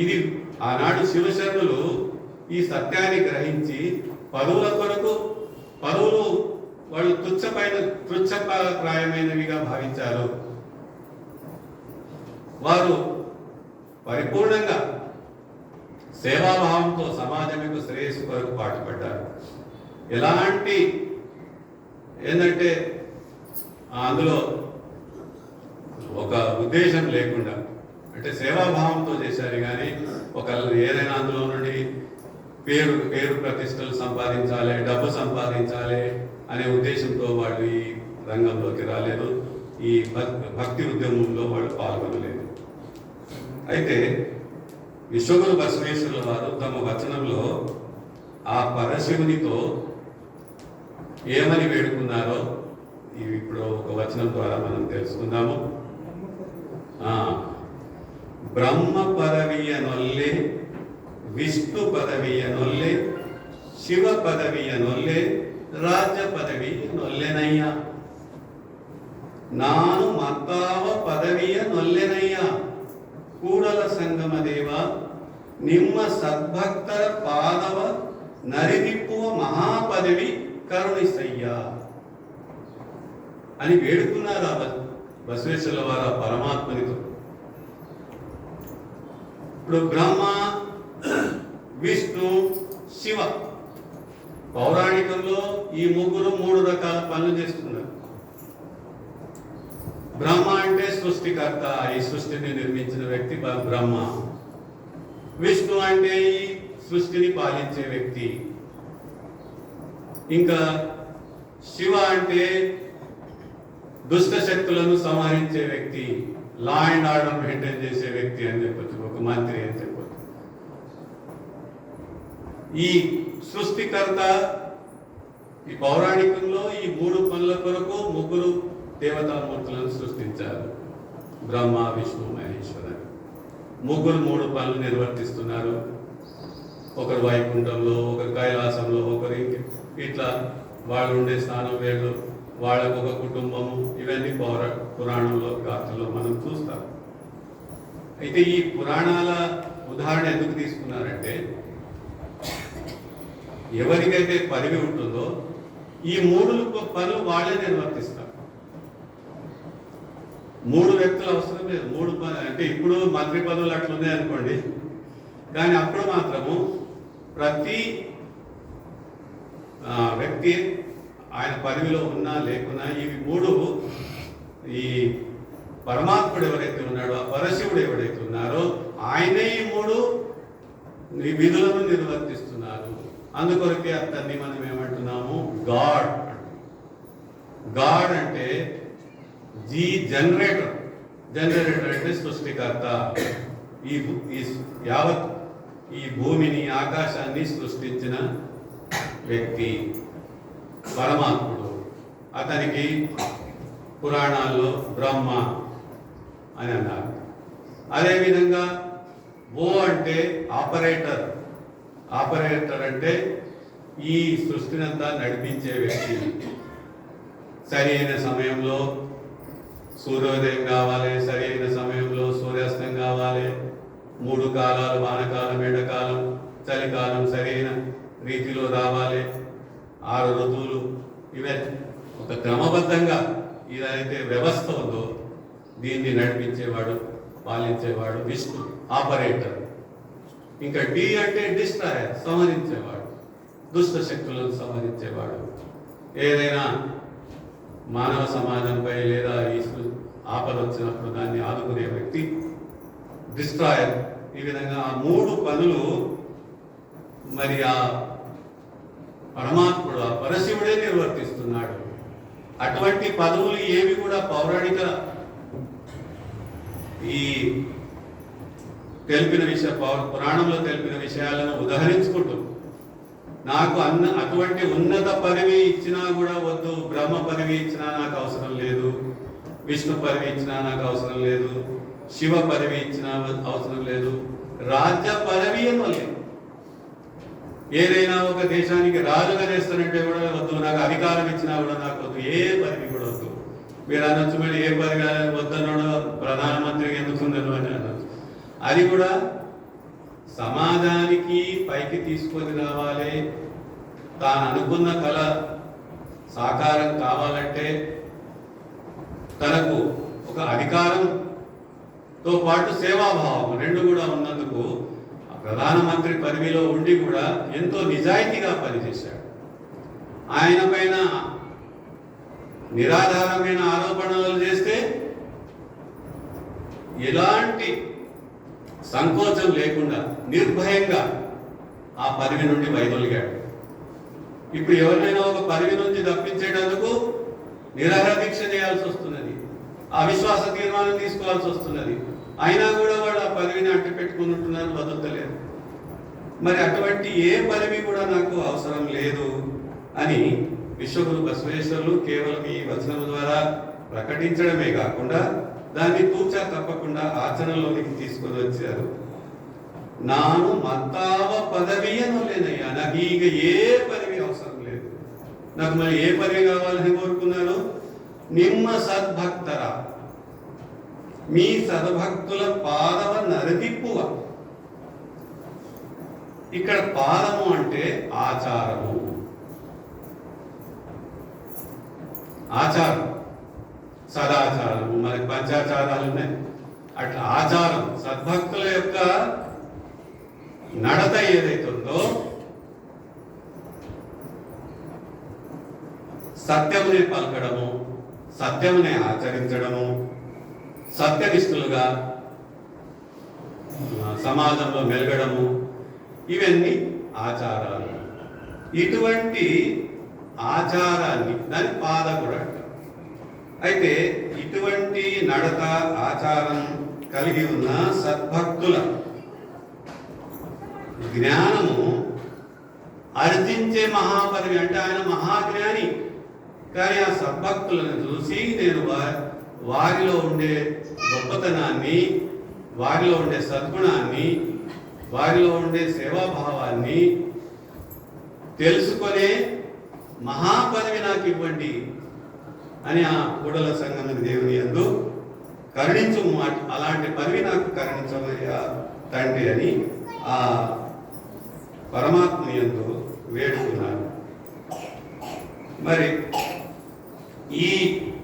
ఇది ఆనాడు శివశరణులు ఈ సత్యాన్ని గ్రహించి పదవుల కొరకు పదవులు వాళ్ళు తుచ్చప్రాయమైనవిగా భావించారు. వారు పరిపూర్ణంగా సేవాభావంతో సమాజం యొక్క శ్రేయస్సు కొరకు పాటుపడ్డారు. ఎలాంటి ఏంటంటే అందులో ఒక ఉద్దేశం లేకుండా, అంటే సేవాభావంతో చేశారు. కానీ ఒక ఏదైనా అందులో నుండి పేరు ప్రతిష్టలు సంపాదించాలి, డబ్బు సంపాదించాలి అనే ఉద్దేశంతో వాళ్ళు ఈ రంగంలోకి రాలేదు. ఈ భక్తి ఉద్యమంలో వాళ్ళు పాల్గొనలేదు. అయితే విశ్వగురు బసవేశ్వరుల వారు తమ వచనంలో ఆ పరశివునితో ఏమని వేడుకున్నారో ఇప్పుడు ఒక వచనం ద్వారా మనం తెలుసుకుందాము. బ్రహ్మ పదవియ నొల్లే, విష్ణు పదవియ నొల్లే, శివ పదవియ నొల్లే, రాజ్య ಪದವಿ ನೊಲ್ಲೆನಯ್ಯ. ನಾನು ಮತ್ತಾವ ಪದವಿಯ ನೊಲ್ಲೆನಯ್ಯ. ಕೂಡಲ ಸಂಗಮ ದೇವ, ನಿಮ್ಮ ಸದ್ಭಕ್ತರ ಪಾದವ నరిదిప్పువ మహాపదవి కరుణిసయ్యా అని వేడుకున్నారు ఆ బసవేశ్వరుల వారు పరమాత్మనితో. ఇప్పుడు బ్రహ్మ, విష్ణు, శివ పౌరాణికంలో ఈ ముగ్గురు 3 రకాల పనులు చేస్తున్నారు. బ్రహ్మ అంటే సృష్టికర్త, ఈ సృష్టిని నిర్మించిన వ్యక్తి బ్రహ్మ. విష్ణు అంటే ఈ సృష్టిని పాలించే వ్యక్తి. ఇంకా శివ అంటే దుష్ట శక్తులను సంహరించే వ్యక్తి, లా అండ్ ఆర్డర్ మెయింటైన్ చేసే వ్యక్తి అని చెప్పొచ్చు, ఒక మంత్రి అని చెప్పొచ్చు. ఈ సృష్టికర్త ఈ పౌరాణికంలో ఈ 3 పనుల కొరకు 3 దేవతామూర్తులను సృష్టించారు. బ్రహ్మ, విష్ణు, మహేశ్వరుడు. 3 పనులు నిర్వర్తిస్తున్నారు. ఒకరు వైకుంఠంలో, ఒకరు కైలాసంలో, ఒకరు ఇట్లా వాళ్ళు ఉండే స్థానం వేళ్ళు, వాళ్ళకు ఒక కుటుంబము, ఇవన్నీ పురాణంలో గాథల్లో మనం చూస్తాం. అయితే ఈ పురాణాల ఉదాహరణ ఎందుకు తీసుకున్నారంటే, ఎవరికైతే పదవి ఉంటుందో ఈ 3 పనులు వాళ్ళే నిర్వర్తిస్తారు. 3 వ్యక్తులు అవసరం లేదు. 3 పనులు అంటే ఇప్పుడు మంత్రి పదవులు అట్లున్నాయి అనుకోండి, కానీ అప్పుడు మాత్రము ప్రతి వ్యక్తి ఆయన పదవిలో ఉన్నా లేకున్నా ఇవి 3 ఈ పరమాత్ముడు ఎవరైతే ఉన్నాడో, ఆ పరశివుడు ఎవరైతే ఉన్నారో ఆయనే ఈ 3 విధులను నిర్వర్తిస్తున్నారు. అందుకొరకే అతన్ని మనం ఏమంటున్నాము, గాడ్. గాడ్ అంటే జనరేటర్ అంటే సృష్టికర్త. యావత్ ఈ భూమిని, ఆకాశాన్ని సృష్టించిన వ్యక్తి పరమాత్ముడు. అతనికి పురాణాల్లో బ్రహ్మ అని అన్నారు. అదేవిధంగా ఓ అంటే ఆపరేటర్ అంటే ఈ సృష్టినంతా నడిపించే వ్యక్తి. సరి అయిన సమయంలో సూర్యోదయం కావాలి, సరి అయిన సమయంలో సూర్యాస్తం కావాలి, 3 కాలాలు, వానకాలం, ఎండకాలం, చలికాలం సరైన రీతిలో రావాలి, 6 ఋతువులు, ఇవన్నీ ఒక క్రమబద్ధంగా ఏదైతే వ్యవస్థ ఉందో దీన్ని నడిపించేవాడు, పాలించేవాడు విష్ణు, ఆపరేటర్. ఇంకా డి అంటే డిస్ట్రాయర్, సంహరించేవాడు, దుష్ట శక్తులను సంహరించేవాడు. ఏదైనా మానవ సమాజంపై లేదా ఈ ఆపద వచ్చినప్పుడు దాన్ని ఆదుకునే వ్యక్తి డిస్ట్రాయర్. ఈ విధంగా ఆ 3 పనులు మరి ఆ పరమాత్ముడు, ఆ పరశివుడే నిర్వర్తిస్తున్నాడు. అటువంటి పదవులు ఏవి కూడా పౌరాణిక ఈ తెలిపిన పురాణంలో తెలిపిన విషయాలను ఉదహరించుకుంటూ, నాకు అటువంటి ఉన్నత పదవి ఇచ్చినా కూడా వద్దు, బ్రహ్మ పదవి ఇచ్చినా నాకు అవసరం లేదు, విష్ణు పదవి ఇచ్చినా నాకు అవసరం లేదు, శివ పదవి ఇచ్చినా అవసరం లేదు, రాజ్య పదవి ఏమో లేదు. ఏదైనా ఒక దేశానికి రాజుగా చేస్తానంటే కూడా వద్దు, నాకు అధికారం ఇచ్చినా కూడా నాకు వద్దు, ఏ పదవి కూడా వద్దు. మీరు అనొచ్చు, మరి ఏ పదవి వద్దన్నాడో ప్రధానమంత్రికి ఎందుకు ఉందను అని అనొచ్చు. అది కూడా సమాజానికి పైకి తీసుకొని రావాలి, తాను అనుకున్న కళ సాకారం కావాలంటే తనకు ఒక అధికారంతో పాటు సేవాభావం 2 కూడా ఉన్నందుకు ప్రధానమంత్రి పదవిలో ఉండి కూడా ఎంతో నిజాయితీగా పనిచేశాడు. ఆయన పైన నిరాధారమైన ఆరోపణలు చేస్తే ఎలాంటి సంకోచం లేకుండా నిర్భయంగా ఆ పదవి నుండి వైదొలిగాడు. ఇప్పుడు ఎవరినైనా ఒక పదవి నుంచి తప్పించేటందుకు నిరాహార దీక్ష చేయాల్సి వస్తున్నది, అవిశ్వాస తీర్మానం తీసుకోవాల్సి వస్తున్నది. అయినా కూడా వాళ్ళు ఆ పదవిని అట్టు పెట్టుకుని ఉంటున్నారు, వదలలేదు. మరి అటువంటి ఏ పదవి కూడా నాకు అవసరం లేదు అని విశ్వగురు బసవేశ్వరులు కేవలం ఈ వచనం ద్వారా ప్రకటించడమే కాకుండా దాన్ని తూచా తప్పకుండా ఆచరణలోనికి తీసుకొని వచ్చారు. నాను మత్తావ పదవి అనలేనయ్యా, నాకు ఇక ఏ పదవి అవసరం లేదు. నాకు మరి ఏ పదవి కావాలని కోరుకున్నాను? నిమ్మ సద్భక్తర, మీ సద్భక్తుల పాదవ నరదిప్పువ. ఇక్కడ పాదము అంటే ఆచారము. ఆచారం, సదాచారము, మనకి పంచాచారాలు ఉన్నాయి. అట్లా ఆచారం, సద్భక్తుల యొక్క నడత ఏదైతుందో సత్యమునే పలకడము, సత్యమునే ఆచరించడము, సత్యనిష్ఠులుగా సమాజంలో మెలగడము, ఇవన్నీ ఆచారాలు. ఇటువంటి ఆచారాన్ని దాని పాదకుడు అంటారు. అయితే ఇటువంటి నడత ఆచారం కలిగి ఉన్న సద్భక్తుల జ్ఞానము అర్జించే మహాపదవి. అంటే ఆయన మహాజ్ఞాని, కానీ ఆ సద్భక్తులను చూసి నేను వారిలో ఉండే గొప్పతనాన్ని, వారిలో ఉండే సద్గుణాన్ని, వారిలో ఉండే సేవాభావాన్ని తెలుసుకొనే మహాపదవి నాకు ఇవ్వండి అని ఆ కూడల సంగమ దేవుని యందు కరుణించు, అలాంటి పదవి నాకు కరుణించమయ్యా తండ్రి అని ఆ పరమాత్మని యందు వేడుకున్నారు. మరి ఈ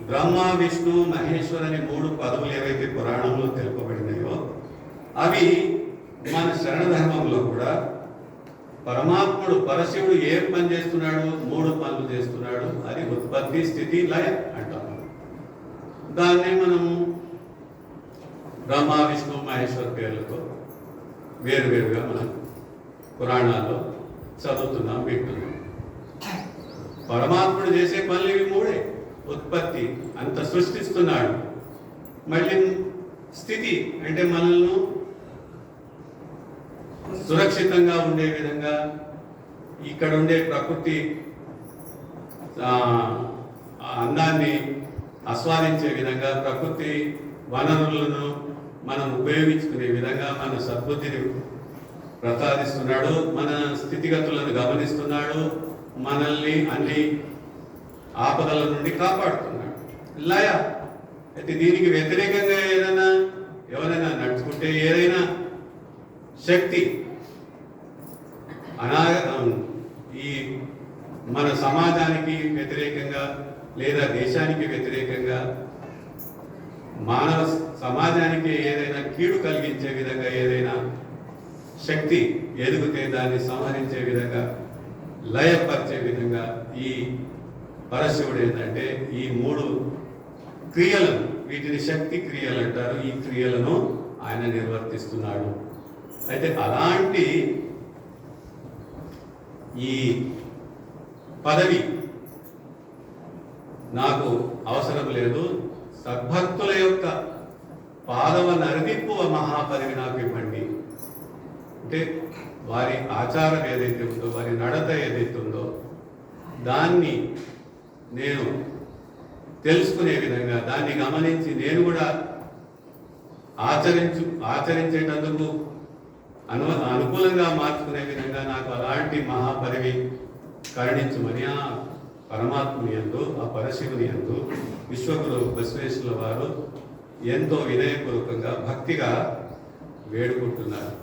బ్రహ్మ విష్ణు మహేశ్వర్ అనే 3 పదవులు ఏవైతే పురాణంలో తెలుపబడినాయో అవి మన శరణ ధర్మంలో కూడా పరమాత్ముడు పరశివుడు ఏ పని చేస్తున్నాడు? 3 పనులు చేస్తున్నాడు. అది ఉత్పత్తి, స్థితి, లయ అంటాము. దాన్ని మనము బ్రహ్మ విష్ణు మహేశ్వర్ పేర్లతో వేరువేరుగా మనం పురాణాల్లో చదువుతున్నాం, వింటున్నాం. పరమాత్ముడు చేసే పనులు ఇవి 3. ఉత్పత్తి, అంత సృష్టిస్తున్నాడు. మళ్ళీ స్థితి అంటే మనల్ని సురక్షితంగా ఉండే విధంగా, ఇక్కడ ఉండే ప్రకృతి అందాన్ని ఆస్వాదించే విధంగా, ప్రకృతి వనరులను మనం ఉపయోగించుకునే విధంగా మన సద్బుద్ధిని ప్రసాదిస్తున్నాడు. మన స్థితిగతులను గమనిస్తున్నాడు. మనల్ని అన్ని ఆపదల నుండి కాపాడుతున్నాడు. లయ అయితే దీనికి వ్యతిరేకంగా ఎవరైనా నడుచుకుంటే, ఏదైనా శక్తి ఈ మన సమాజానికి వ్యతిరేకంగా లేదా దేశానికి వ్యతిరేకంగా, మానవ సమాజానికి ఏదైనా కీడు కలిగించే విధంగా ఏదైనా శక్తి ఎదిగితే దాన్ని సంహరించే విధంగా, లయపరిచే విధంగా ఈ పరశివుడు ఏంటంటే ఈ 3 క్రియలను, వీటిని శక్తి క్రియలు అంటారు, ఈ క్రియలను ఆయన నిర్వర్తిస్తున్నాడు. అయితే అలాంటి ఈ పదవి నాకు అవసరం లేదు. సద్భక్తుల యొక్క పాదవ నరిదిప్పు మహాపదవి నాకు ఇవ్వండి. అంటే వారి ఆచారం ఏదైతే ఉందో, వారి నడత ఏదైతే ఉందో దాన్ని నేను తెలుసుకునే విధంగా, దాన్ని గమనించి నేను కూడా ఆచరించేటందుకు అనుకూలంగా మార్చుకునే విధంగా నాకు అలాంటి మహాపదవి కరుణించమని ఆ పరమాత్మని యందు, ఆ పరశివుని యందు విశ్వగురు బసవేశ్వరుల వారు ఎంతో వినయపూర్వకంగా భక్తిగా వేడుకుంటున్నారు.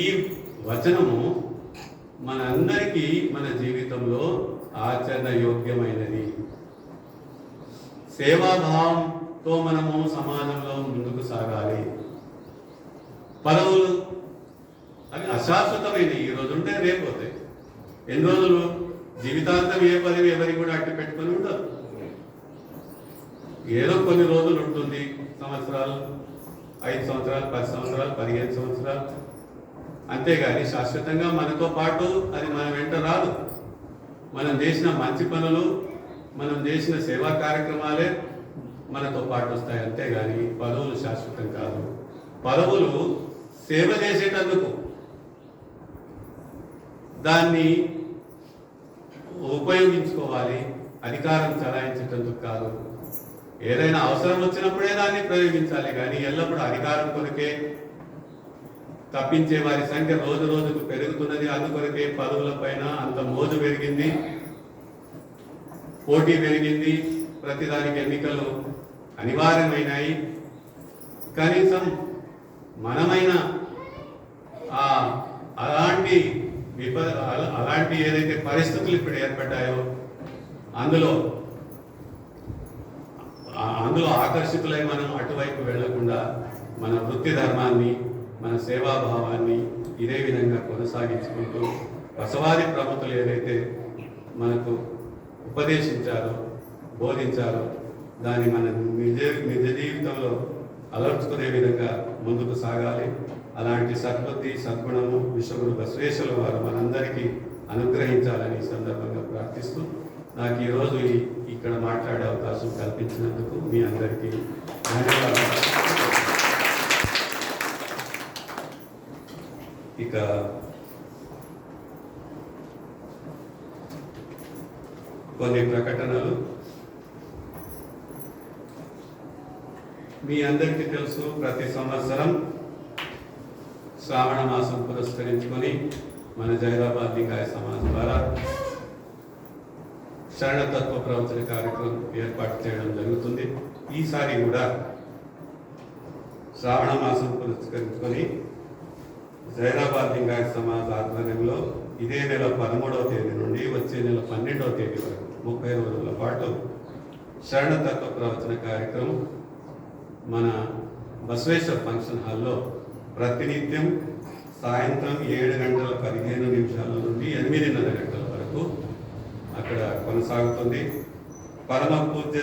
ఈ వచనము మనందరికీ మన జీవితంలో ఆచరణ యోగ్యమైనది. సేవాభావంతో మనము సమాజంలో ముందుకు సాగాలి. పదవులు అవి అశాశ్వతమైనవి. ఈ రోజు ఉంటే రేపు పోతాయి. ఎన్ని రోజులు? జీవితాంతం ఏ పదవి ఎవరికి కూడా అట్టి పెట్టుకొని ఉండదు. ఏదో కొన్ని రోజులు ఉంటుంది, సంవత్సరాలు, 5 సంవత్సరాలు, 10 సంవత్సరాలు, 15 సంవత్సరాలు, అంతేగాని శాశ్వతంగా మనతో పాటు అది మన వెంట రాదు. మనం చేసిన మంచి పనులు, మనం చేసిన సేవా కార్యక్రమాలే మనతో పాటు వస్తాయి, అంతేగాని పదవులు శాశ్వతం కాదు. పదవులు సేవ చేసేటందుకు, దాన్ని ఉపయోగించుకోవాలి, అధికారం చలాయించేటందుకు కాదు. ఏదైనా అవసరం వచ్చినప్పుడే దాన్ని ప్రయోగించాలి, కానీ ఎల్లప్పుడూ అధికారం కొరకే తప్పించే వారి సంఖ్య రోజు రోజుకు పెరుగుతున్నది. అందుకొరకే పదవుల పైన అంత మోజు పెరిగింది, పోటీ పెరిగింది, ప్రతిదానికి ఎన్నికలు అనివార్యమైనాయి. కనీసం మనమైన అలాంటి అలాంటి ఏదైతే పరిస్థితులు ఇప్పుడు ఏర్పడ్డాయో అందులో ఆకర్షితులై మనం అటువైపు వెళ్లకుండా మన వృత్తి ధర్మాన్ని, మన సేవాభావాన్ని ఇదే విధంగా కొనసాగించుకుంటూ బసవాది ప్రముఖులు ఏదైతే మనకు ఉపదేశించారో, బోధించారో దాన్ని మన నిజ జీవితంలో అలర్చుకునే విధంగా ముందుకు సాగాలి. అలాంటి సద్బుద్ధి, సద్గుణము విశ్వగురు బసవేశ్వరుల వారు మనందరికీ అనుగ్రహించాలని ఈ సందర్భంగా ప్రార్థిస్తూ నాకు ఈరోజు ఇక్కడ మాట్లాడే అవకాశం కల్పించినందుకు మీ అందరికీ ధన్యవాదాలు. ఇక కొన్ని ప్రకటనలు. మీ అందరికీ తెలుసు, ప్రతి సంవత్సరం శ్రావణ మాసం పురస్కరించుకొని మన జైరాబాద్ లింగాయ సమాజం ద్వారా శరణతత్వ ప్రవచన కార్యక్రమం ఏర్పాటు చేయడం జరుగుతుంది. ఈసారి కూడా శ్రావణ మాసం పురస్కరించుకొని జైరాబాద్ లింగాయ సమాజ ఆధ్వర్యంలో ఇదే నెల 13వ తేదీ నుండి వచ్చే నెల 12వ తేదీ వరకు 30 రోజుల పాటు శరణతత్వ ప్రవచన కార్యక్రమం మన బసవేశ్వర ఫంక్షన్ హాల్లో ప్రతినిత్యం సాయంత్రం 7:15 నుండి 8:30 గంటల వరకు అక్కడ కొనసాగుతుంది. పరమ పూజ్య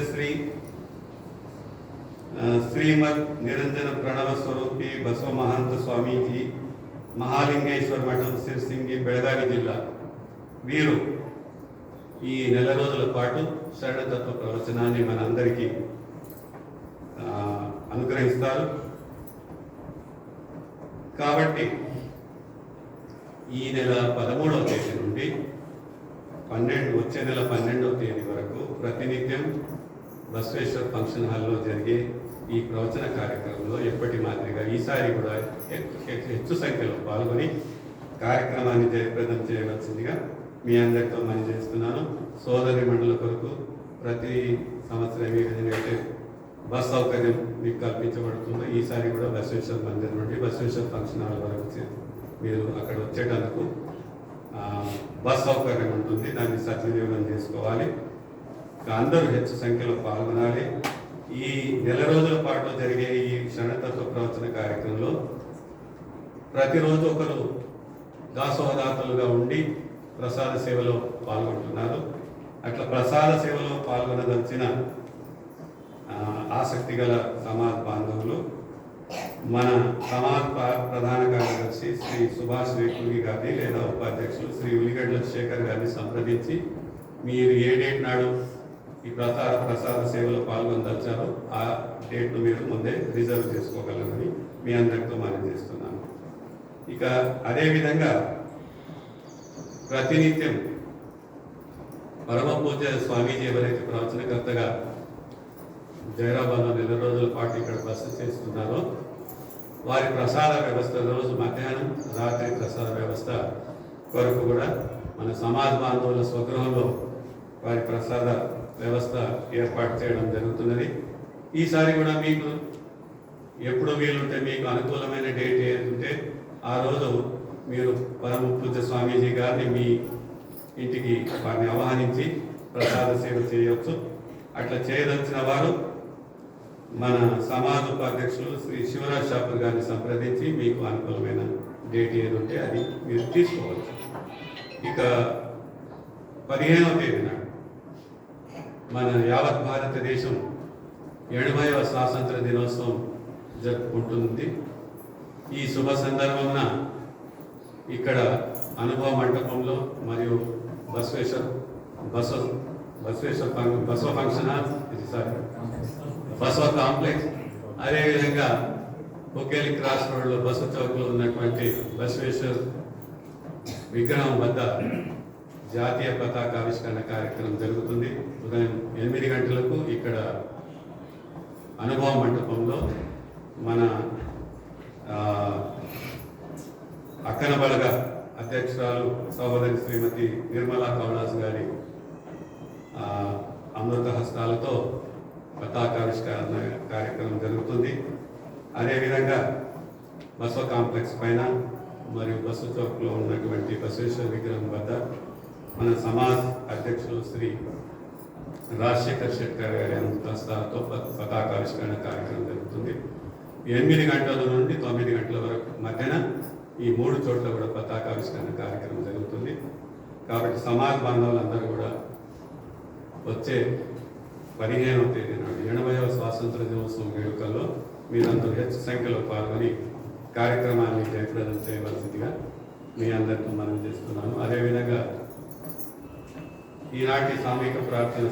శ్రీమద్ నిరంజన ప్రణవ స్వరూపి బసవ మహంత స్వామీజీ, మహాలింగేశ్వర మఠం, సిర్సింగి, బెళగావి జిల్లా వీరు ఈ నెల రోజుల పాటు శరణతత్వ ప్రవచనాన్ని మనందరికీ అనుగ్రహిస్తారు. కాబట్టి ఈ నెల 13వ తేదీ నుండి వచ్చే నెల 12వ తేదీ వరకు ప్రతినిత్యం బసవేశ్వర ఫంక్షన్ హాల్లో జరిగే ఈ ప్రవచన కార్యక్రమంలో ఎప్పటి మాదిరిగా ఈసారి కూడా ಹೆಚ್ಚು సంఖ్యలో పాల్గొని కార్యక్రమాన్ని జయప్రదం చేయవలసిందిగా మీ అందరితో మనం చేస్తున్నాను. సోదరి మండల కొరకు ప్రతి సంవత్సరం ఏ విధంగా అయితే బస్ సౌకర్యం మీకు కల్పించబడుతుందో ఈసారి కూడా బసవేశ్వర మందిర్ నుండి బసవేశ్వర ఫంక్షన్ హాల్ వరకు మీరు అక్కడ వచ్చేటందుకు బస్ సౌకర్యం ఉంటుంది. దాన్ని సద్వినియోగం చేసుకోవాలి. అందరూ ಹೆಚ್ಚు సంఖ్యలో పాల్గొనాలి. ఈ నెల రోజుల పాటు జరిగే ఈ శరణతత్వ ప్రవచన కార్యక్రమంలో ప్రతిరోజు ఒకరు దాసోహదాతలుగా ఉండి ప్రసాద సేవలో పాల్గొంటున్నారు. అట్లా ప్రసాద సేవలో పాల్గొనదలిచిన ఆసక్తి గల సమాజ బాంధవులు మన సమాజ ప్రధాన కార్యదర్శి శ్రీ సుభాష్ రేకుల్గి గారిని లేదా ఉపాధ్యక్షులు శ్రీ ఉలిగడ్ల శేఖర్ గారిని సంప్రదించి మీరు ఏ డేట్ నాడు ఈ ప్రసాద సేవలో పాల్గొనదలిచారో ఆ డేట్ను మీరు ముందే రిజర్వ్ చేసుకోగలరని మీ అందరితో మనం చేస్తున్నాను. ఇక అదేవిధంగా ప్రతినిత్యం పరమ పూజ్య స్వామీజీ ఎవరైతే ప్రవచనకర్తగా జైరాబాద్లో నెల రోజుల పాటు ఇక్కడ బస చేస్తున్నారో వారి ప్రసాద వ్యవస్థ రోజు మధ్యాహ్నం, రాత్రి ప్రసాద వ్యవస్థ కొరకు కూడా మన సమాజ బాంధవుల స్వగృహంలో వారి ప్రసాద వ్యవస్థ ఏర్పాటు చేయడం జరుగుతున్నది. ఈసారి కూడా మీకు ఎప్పుడు వీలుంటే మీకు అనుకూలమైన డేట్ ఏదంటే ఆ రోజు మీరు పరమ పూజ్య స్వామీజీ గారిని మీ ఇంటికి వారిని ఆహ్వానించి ప్రసాద సేవ చేయవచ్చు. అట్లా చేయదలిచిన వారు మన సమాజ ఉపాధ్యక్షులు శ్రీ శివరాజ్ షాపూర్ గారిని సంప్రదించి మీకు అనుకూలమైన డేట్ ఏది ఉంటే అది మీరు తీసుకోవచ్చు. ఇక 15వ తేదీన మన యావత్ భారతదేశం 80వ స్వాతంత్ర దినోత్సవం జరుపుకుంటుంది. ఈ శుభ సందర్భంన ఇక్కడ అనుభవ మంటపంలో మరియు Basava function hall, Basava complex, అదేవిధంగా ఒకేలి క్రాస్ రోడ్లో బసవ చౌక్లో ఉన్నటువంటి బసవేశ్వర్ విగ్రహం వద్ద జాతీయ పతాకావిష్కరణ కార్యక్రమం జరుగుతుంది. ఉదయం 8 గంటలకు ఇక్కడ అనుభవ మంటపంలో మన అక్కనబలగ అధ్యక్షురాలు సహోదరి శ్రీమతి నిర్మలా కౌలాస్ గారి అమృత హస్తాలతో పతాకావిష్కరణ కార్యక్రమం జరుగుతుంది. అదేవిధంగా బసవ కాంప్లెక్స్ పైన మరియు బస్సు చౌక్లో ఉన్నటువంటి బసవేశ్వర విగ్రహం వద్ద మన సమాజ్ అధ్యక్షులు శ్రీ రాజశేఖర్ శెట్టర్ గారి అంతస్తాతో పతాకావిష్కరణ కార్యక్రమం జరుగుతుంది. 8 గంటల నుండి 9 గంటల వరకు మధ్యన ఈ 3 చోట్ల కూడా పతాకావిష్కరణ కార్యక్రమం జరుగుతుంది. కాబట్టి సమాజ్ బాంధవులందరూ కూడా వచ్చే 15వ తేదీ నాడు 80వ స్వాతంత్ర దినోత్సవం వేడుకల్లో మీరందరూ ಹೆಚ್ಚು సంఖ్యలో పాల్గొని కార్యక్రమాన్ని జయప్రదం చేయవలసిందిగా మీ అందరితో మనం చేస్తున్నాను. అదేవిధంగా ఈనాటి సామూహిక ప్రార్థన